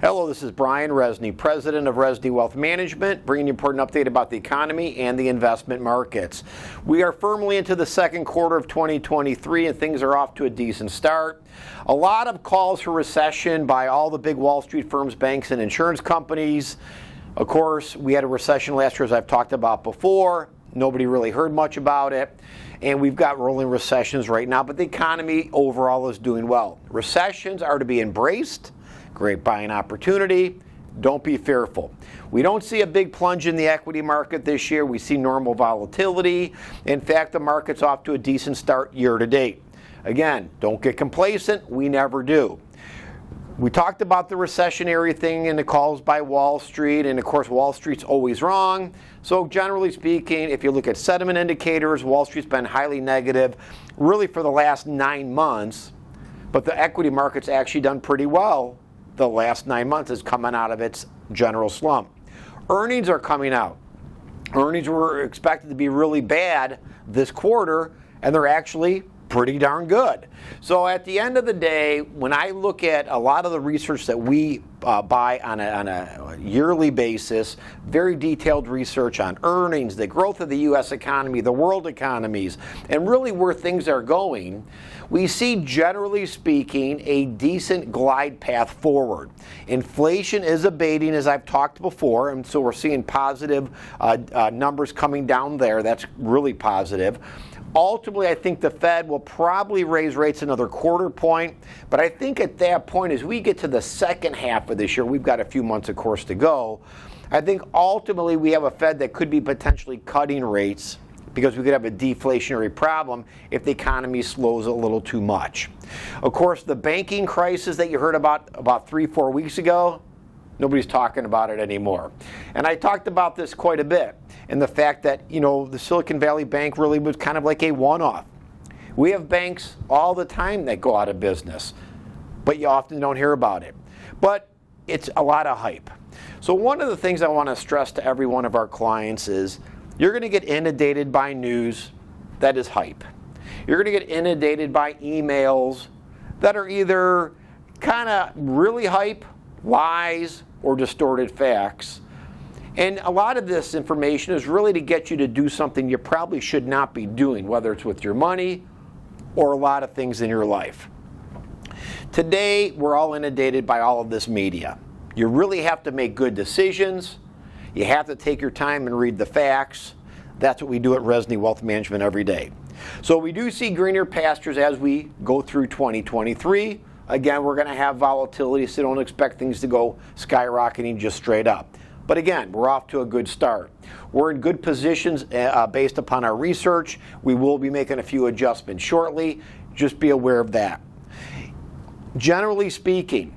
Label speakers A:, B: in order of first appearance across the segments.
A: Hello, this is Brian Rezny, President of Rezny Wealth Management, bringing you an important update about the economy and the investment markets. We are firmly into the second quarter of 2023 and things are off to a decent start. A lot of calls for recession by all the big Wall Street firms, banks, and insurance companies. Of course, we had a recession last year, as I've talked about before. Nobody really heard much about it. And we've got rolling recessions right now, but the economy overall is doing well. Recessions are to be embraced. Great buying opportunity. Don't be fearful. We don't see a big plunge in the equity market this year. We see normal volatility. In fact, the market's off to a decent start year to date. Again, don't get complacent. We never do. We talked about the recessionary thing in the calls by Wall Street, and of course Wall Street's always wrong. So generally speaking, if you look at sentiment indicators, Wall Street's been highly negative really for the last 9 months, but the equity market's actually done pretty well. The last 9 months is coming out of its general slump. Earnings are coming out. Earnings were expected to be really bad this quarter, and they're actually pretty darn good. So at the end of the day, when I look at a lot of the research that we buy on a yearly basis, very detailed research on earnings, the growth of the U.S. economy, the world economies, and really where things are going, we see, generally speaking, a decent glide path forward. Inflation is abating, as I've talked before, and so we're seeing positive numbers coming down there. That's really positive. Ultimately, I think the Fed will probably raise rates another quarter point, but I think at that point, as we get to the second half of this year, we've got a few months, of course, to go. I think ultimately we have a Fed that could be potentially cutting rates because we could have a deflationary problem if the economy slows a little too much. Of course, the banking crisis that you heard about 3-4 weeks ago, nobody's talking about it anymore. And I talked about this quite a bit, and the fact that, the Silicon Valley Bank really was kind of like a one-off. We have banks all the time that go out of business, but you often don't hear about it. But it's a lot of hype. So one of the things I want to stress to every one of our clients is you're going to get inundated by news that is hype. You're going to get inundated by emails that are either kind of really hype, lies, or distorted facts. And a lot of this information is really to get you to do something you probably should not be doing, whether it's with your money or a lot of things in your life. Today, we're all inundated by all of this media. You really have to make good decisions. You have to take your time and read the facts. That's what we do at Rezny Wealth Management every day. So we do see greener pastures as we go through 2023. Again, we're going to have volatility, so don't expect things to go skyrocketing just straight up. But again, we're off to a good start. We're in good positions based upon our research. We will be making a few adjustments shortly. Just be aware of that. Generally speaking,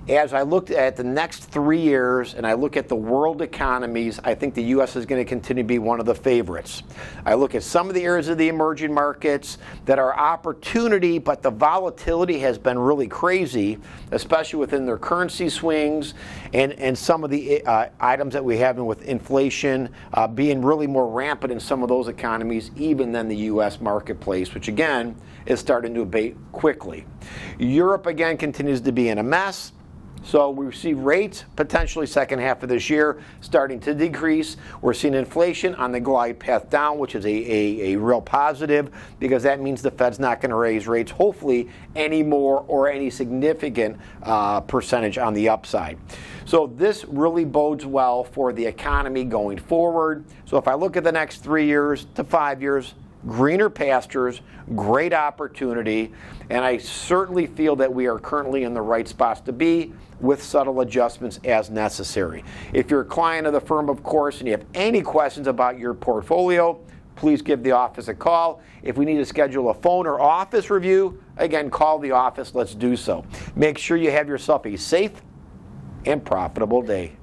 A: as I looked at the next 3 years and I look at the world economies, I think the U.S. is going to continue to be one of the favorites. I look at some of the areas of the emerging markets that are opportunity, but the volatility has been really crazy, especially within their currency swings and some of the items that we have with inflation being really more rampant in some of those economies, even than the U.S. marketplace, which again is starting to abate quickly. Europe again continues to be in a mess. So we see rates potentially second half of this year starting to decrease. We're seeing inflation on the glide path down, which is a real positive because that means the Fed's not going to raise rates, hopefully, any more or any significant percentage on the upside. So this really bodes well for the economy going forward. So if I look at the next 3 years to 5 years, greener pastures, great opportunity, and I certainly feel that we are currently in the right spots to be with subtle adjustments as necessary. If you're a client of the firm, of course, and you have any questions about your portfolio, please give the office a call. If we need to schedule a phone or office review, again, call the office. Let's do so. Make sure you have yourself a safe and profitable day.